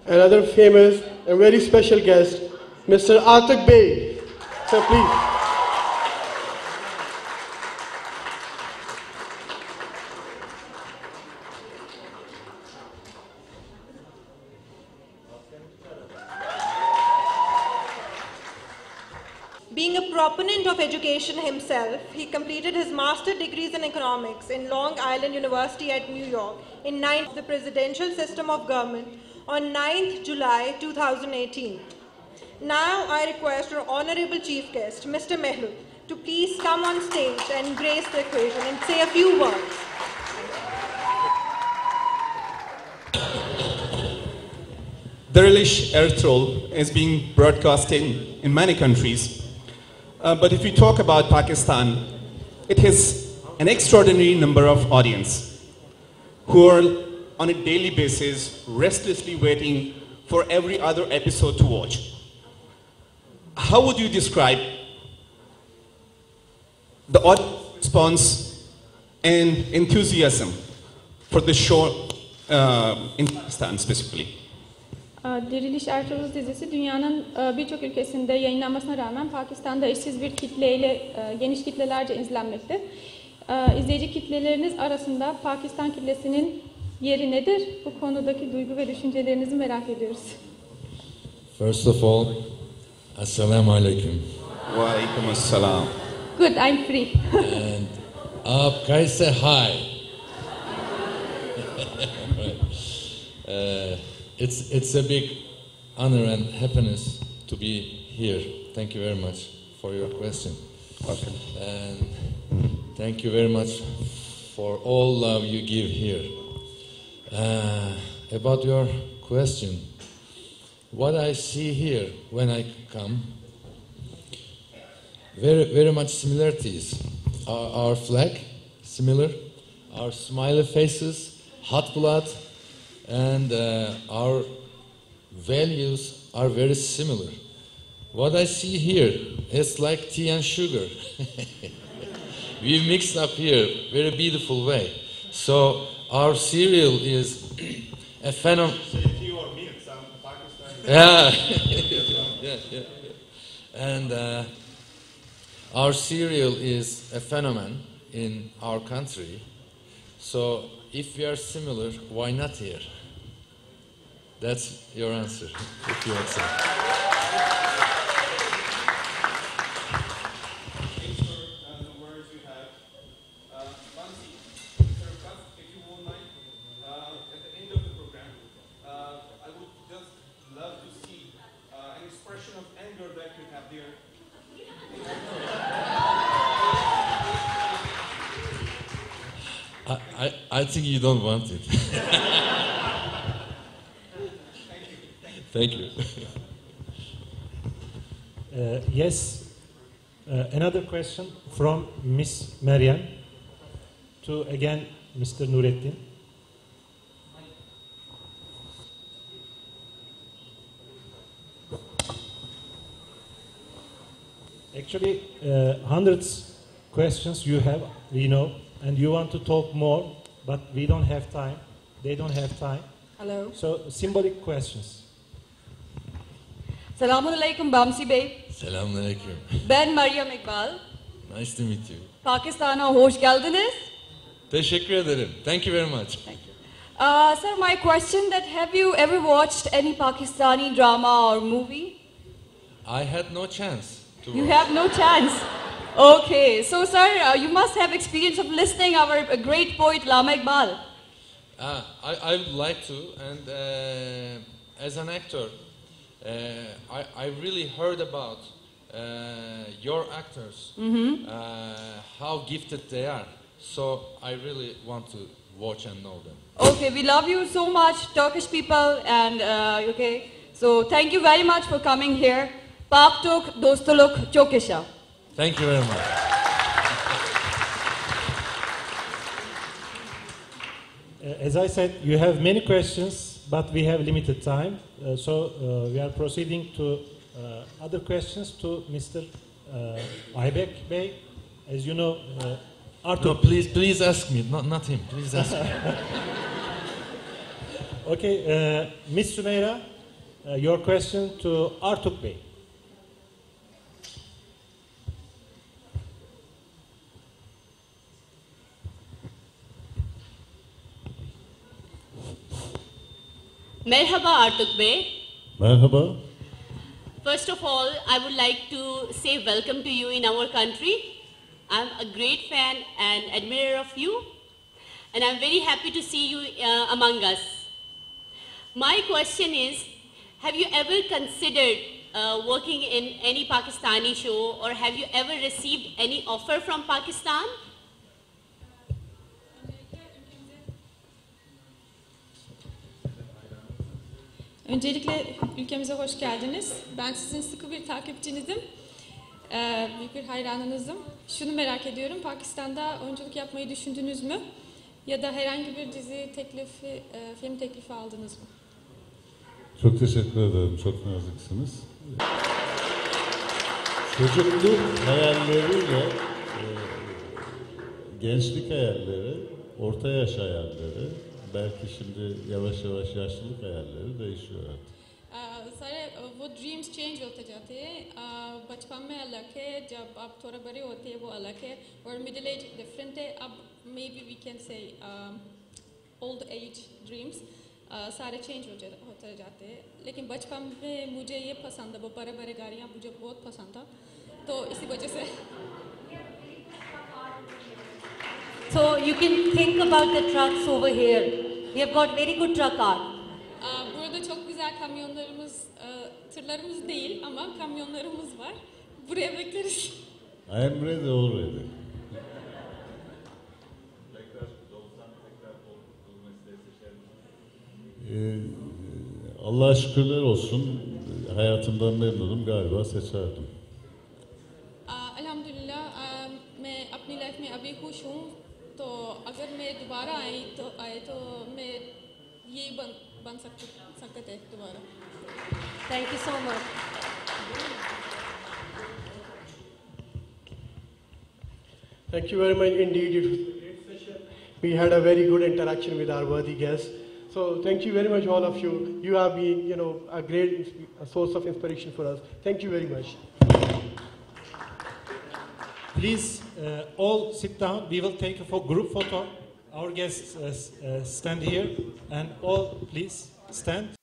another famous and very special guest, Mr. Atik Bey. Sir, please. Being a proponent of education himself, he completed his master's degrees in economics in Long Island University at New York in the presidential system of government on 9th July 2018. Now I request our honorable chief guest, Mr. Mehlul, to please come on stage and grace the occasion and say a few words. Dirilish Ertuğrul is being broadcasted in many countries. But if we talk about Pakistan, it has an extraordinary number of audience who are on a daily basis restlessly waiting for every other episode to watch. How would you describe the audience response and enthusiasm for the show in Pakistan specifically? Diriliş Ertuğrul dizisi dünyanın birçok ülkesinde yayınlanmasına rağmen Pakistan'da eşsiz bir kitleyle geniş kitlelerce izlenmekte. İzleyici kitleleriniz arasında Pakistan kitlesinin yeri nedir? Bu konudaki duygu ve düşüncelerinizi merak ediyoruz. First of all, Assalamu alaikum. Wa alaikum assalam. Good, I'm free. And Aap kaise hi. It's a big honor and happiness to be here. Thank you very much for your question. Welcome. And thank you very much for all love you give here. About your question, what I see here when I come, very much similarities. Our flag, similar. Our smiley faces, hot blood, and our values are very similar. What I see here is like tea and sugar. We mixed up here very beautiful way. So our cereal is a phenomenon. Tea or milk, some Pakistani. Yeah. And our cereal is a phenomenon in our country. So if we are similar, why not here? That's your answer, if you accept. Thanks for the words you have. Bansi, sir, if you won't mind, at the end of the program, I would just love to see an expression of anger that you have there. I think you don't want it. Thank you. Yes, another question from Miss Marian to again Mr. Nurettin. Actually, hundreds questions you have, we know, and you want to talk more, but we don't have time. They don't have time. Hello. So, symbolic questions. Selamun Aleyküm Bamsi Bey. Selamun Aleyküm. Ben Meryem İkbal. Nice to meet you. Pakistan'a hoş geldiniz. Teşekkür ederim. Thank you very much. Thank you. Sir, my question that have you ever watched any Pakistani drama or movie? I had no chance to You watch. have no chance. Okay, so sir, you must have experience of listening our great poet Allama Iqbal. I would like to, and as an actor, I really heard about your actors, how gifted they are. So I really want to watch and know them. Okay, we love you so much, Turkish people, and okay. So thank you very much for coming here. Pak Tok Dostuluk Çok Yaşa. Thank you very much. As I said, you have many questions, but we have limited time. So we are proceeding to other questions to Mr. Aybek Bey. As you know, Arthur. No, please ask me, not him. Please ask me. Okay, Miss Sümeyra, your question to Artuk Bey. Merhaba Artuk Bey. Merhaba. First of all, I would like to say welcome to you in our country. I'm a great fan and admirer of you, and I'm very happy to see you among us. My question is, have you ever considered working in any Pakistani show, or have you ever received any offer from Pakistan? Öncelikle ülkemize hoş geldiniz. Ben sizin sıkı bir takipçinizim. Büyük bir hayranınızım. Şunu merak ediyorum, Pakistan'da oyunculuk yapmayı düşündünüz mü? Ya da herhangi bir dizi teklifi, film teklifi aldınız mı? Çok teşekkür ederim. Çok naziksiniz. Çocukluk hayalleriyle gençlik hayalleri, orta yaş hayalleri, belki şimdi yavaş yavaş yaşlılık hayalleri değişiyor artık. सारे वो dreams change होते जाते हैं बचपन में अलग है जब आप थोड़ा बड़े होते हैं वो अलग है और मिडिल एज डिफरेंट है अब maybe we can say old age dreams सारे चेंज होते जाते हैं लेकिन बचपन में मुझे ये पसंद है वो बड़े बड़े गाड़ियाँ मुझे बहुत पसंद था तो इसी वजह से So you can think about the trucks over here. We have got very good truck art. Burada çok güzel kamyonlarımız, tırlarımız değil ama kamyonlarımız var. Buraya bekleriz. I am ready already. Allah'a şükürler olsun. Hayatımdan memnunum, galiba seçerdim. अल्हम्दुलिल्लाह मैं अपनी life में अभी खुश हूँ तो अगर मैं दोबारा आए तो मैं ये बन सकते थे दोबारा. Thank you so much. Thank you very much indeed. It was a great session. We had a very good interaction with our worthy guests. So thank you very much, all of you. You have been, a great source of inspiration for us. Thank you very much. Please all sit down. We will take a group photo. Our guests stand here, and all please stand.